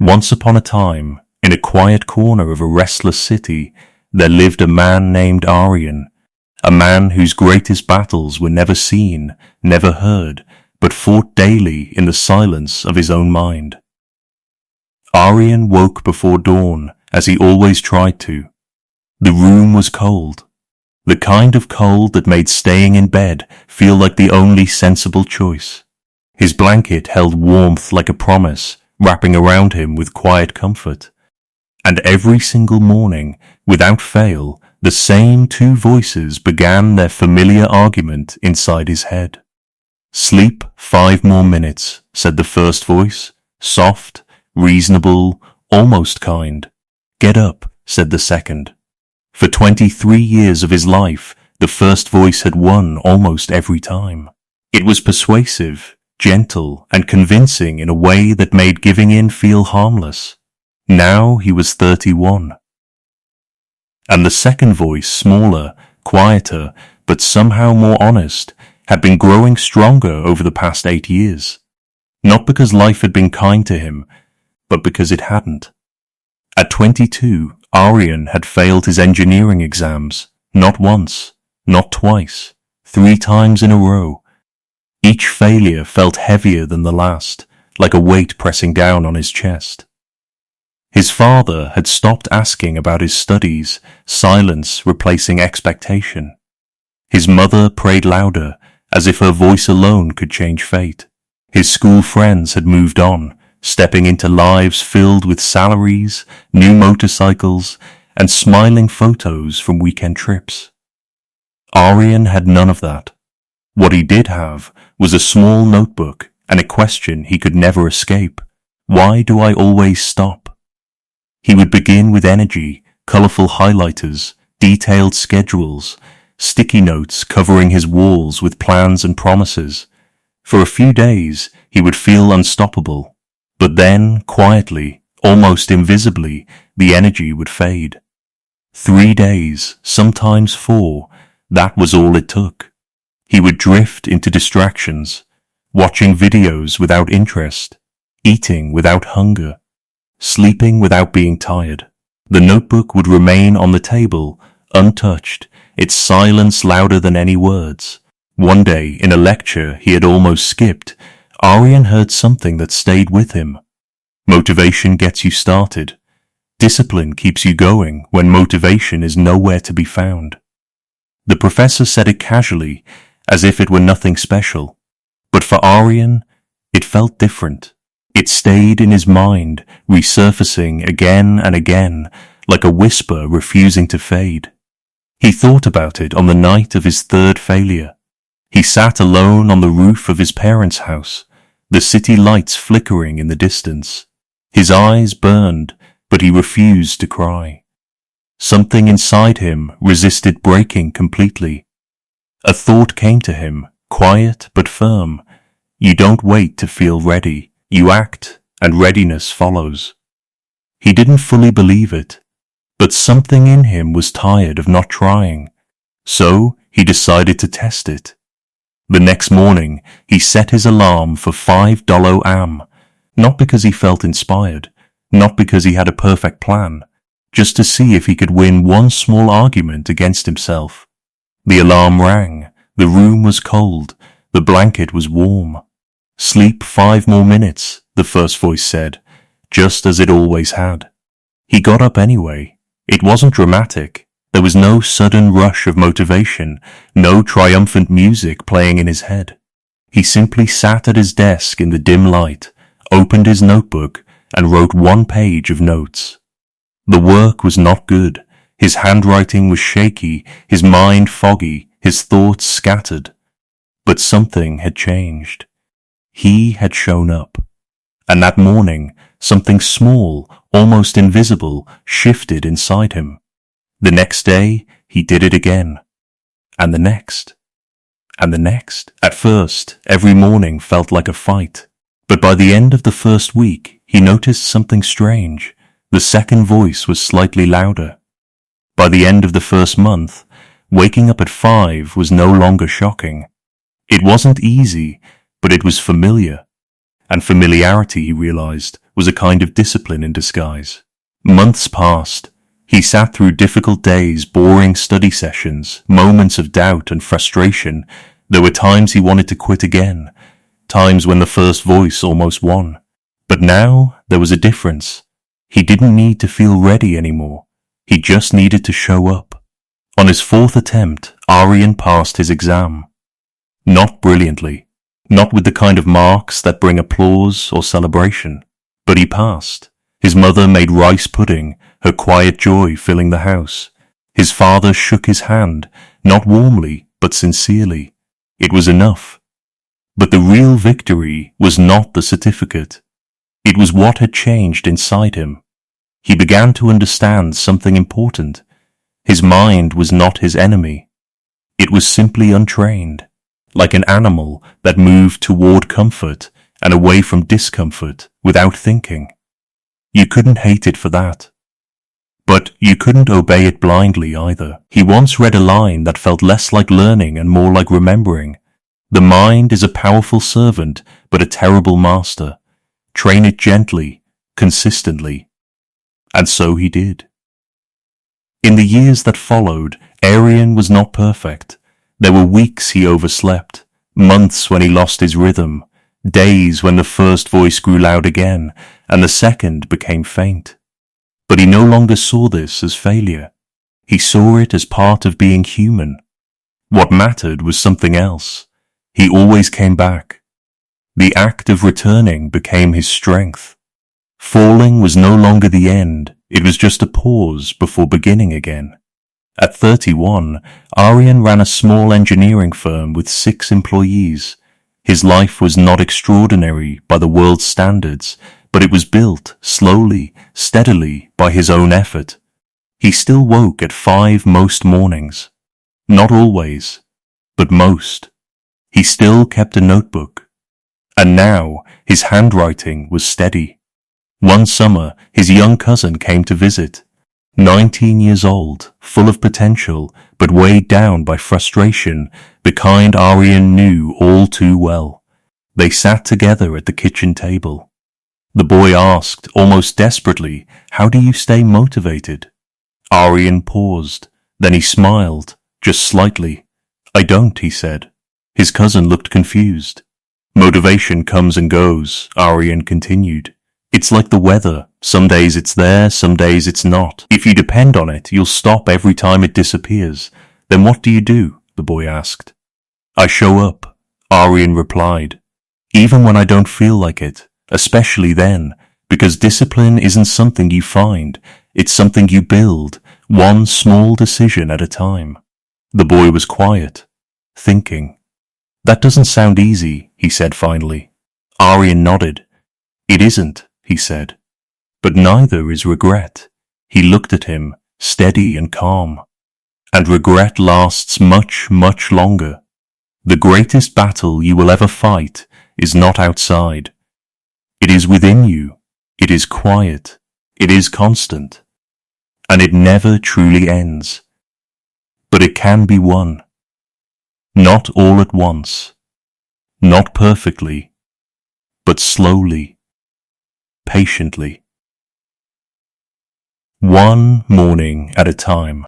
Once upon a time, in a quiet corner of a restless city, there lived a man named Aryan, a man whose greatest battles were never seen, never heard, but fought daily in the silence of his own mind. Aryan woke before dawn, as he always tried to. The room was cold, the kind of cold that made staying in bed feel like the only sensible choice. His blanket held warmth like a promise, wrapping around him with quiet comfort. And every single morning, without fail, the same two voices began their familiar argument inside his head. "Sleep 5 more minutes," said the first voice, soft, reasonable, almost kind. "Get up," said the second. For 23 years of his life, the first voice had won almost every time. It was persuasive, gentle, and convincing in a way that made giving in feel harmless. Now he was 31. And the second voice, smaller, quieter, but somehow more honest, had been growing stronger over the past 8 years. Not because life had been kind to him, but because it hadn't. At 22, Aryan had failed his engineering exams, not once, not twice, 3 times in a row. Each failure felt heavier than the last, like a weight pressing down on his chest. His father had stopped asking about his studies, silence replacing expectation. His mother prayed louder, as if her voice alone could change fate. His school friends had moved on, stepping into lives filled with salaries, new motorcycles, and smiling photos from weekend trips. Aryan had none of that. What he did have was a small notebook and a question he could never escape. Why do I always stop? He would begin with energy, colorful highlighters, detailed schedules, sticky notes covering his walls with plans and promises. For a few days, he would feel unstoppable. But then, quietly, almost invisibly, the energy would fade. 3 days, sometimes 4, that was all it took. He would drift into distractions, watching videos without interest, eating without hunger, sleeping without being tired. The notebook would remain on the table, untouched, its silence louder than any words. One day, in a lecture he had almost skipped, Aryan heard something that stayed with him. Motivation gets you started. Discipline keeps you going when motivation is nowhere to be found. The professor said it casually, as if it were nothing special. But for Aryan, it felt different. It stayed in his mind, resurfacing again and again, like a whisper refusing to fade. He thought about it on the night of his 3rd failure. He sat alone on the roof of his parents' house, the city lights flickering in the distance. His eyes burned, but he refused to cry. Something inside him resisted breaking completely. A thought came to him, quiet but firm. You don't wait to feel ready. You act, and readiness follows. He didn't fully believe it, but something in him was tired of not trying. So he decided to test it. The next morning, he set his alarm for $5 AM, not because he felt inspired, not because he had a perfect plan, just to see if he could win one small argument against himself. The alarm rang, the room was cold, the blanket was warm. "Sleep 5 more minutes," the first voice said, just as it always had. He got up anyway. It wasn't dramatic. There was no sudden rush of motivation, no triumphant music playing in his head. He simply sat at his desk in the dim light, opened his notebook, and wrote 1 page of notes. The work was not good. His handwriting was shaky, his mind foggy, his thoughts scattered. But something had changed. He had shown up. And that morning, something small, almost invisible, shifted inside him. The next day, he did it again. And the next. And the next. At first, every morning felt like a fight. But by the end of the first week, he noticed something strange. The second voice was slightly louder. By the end of the first month, waking up at 5 was no longer shocking. It wasn't easy, but it was familiar. And familiarity, he realized, was a kind of discipline in disguise. Months passed. He sat through difficult days, boring study sessions, moments of doubt and frustration. There were times he wanted to quit again, times when the first voice almost won. But now there was a difference. He didn't need to feel ready anymore. He just needed to show up. On his fourth attempt, Aryan passed his exam. Not brilliantly, not with the kind of marks that bring applause or celebration, but he passed. His mother made rice pudding, her quiet joy filling the house. His father shook his hand, not warmly, but sincerely. It was enough. But the real victory was not the certificate. It was what had changed inside him. He began to understand something important. His mind was not his enemy. It was simply untrained, like an animal that moved toward comfort and away from discomfort without thinking. You couldn't hate it for that. But you couldn't obey it blindly either. He once read a line that felt less like learning and more like remembering. The mind is a powerful servant, but a terrible master. Train it gently, consistently. And so he did. In the years that followed, Aryan was not perfect. There were weeks he overslept, months when he lost his rhythm, days when the first voice grew loud again and the second became faint. But he no longer saw this as failure. He saw it as part of being human. What mattered was something else. He always came back. The act of returning became his strength. Falling was no longer the end. It was just a pause before beginning again. At 31, Aryan ran a small engineering firm with 6 employees. His life was not extraordinary by the world's standards, but it was built slowly, steadily by his own effort. He still woke at 5 most mornings. Not always, but most. He still kept a notebook. And now his handwriting was steady. One summer, his young cousin came to visit. 19 years old, full of potential, but weighed down by frustration, the kind Aryan knew all too well. They sat together at the kitchen table. The boy asked, almost desperately, "How do you stay motivated?" Aryan paused. Then he smiled, just slightly. "I don't," he said. His cousin looked confused. "Motivation comes and goes," Aryan continued. "It's like the weather. Some days it's there, some days it's not. If you depend on it, you'll stop every time it disappears. Then what do you do?" the boy asked. "I show up," Aryan replied. "Even when I don't feel like it, especially then, because discipline isn't something you find, it's something you build, one small decision at a time." The boy was quiet, thinking. "That doesn't sound easy," he said finally. Aryan nodded. "It isn't," he said. "But neither is regret." He looked at him, steady and calm. "And regret lasts much, much longer. The greatest battle you will ever fight is not outside. It is within you. It is quiet. It is constant. And it never truly ends. But it can be won. Not all at once. Not perfectly. But slowly. Patiently. One morning at a time.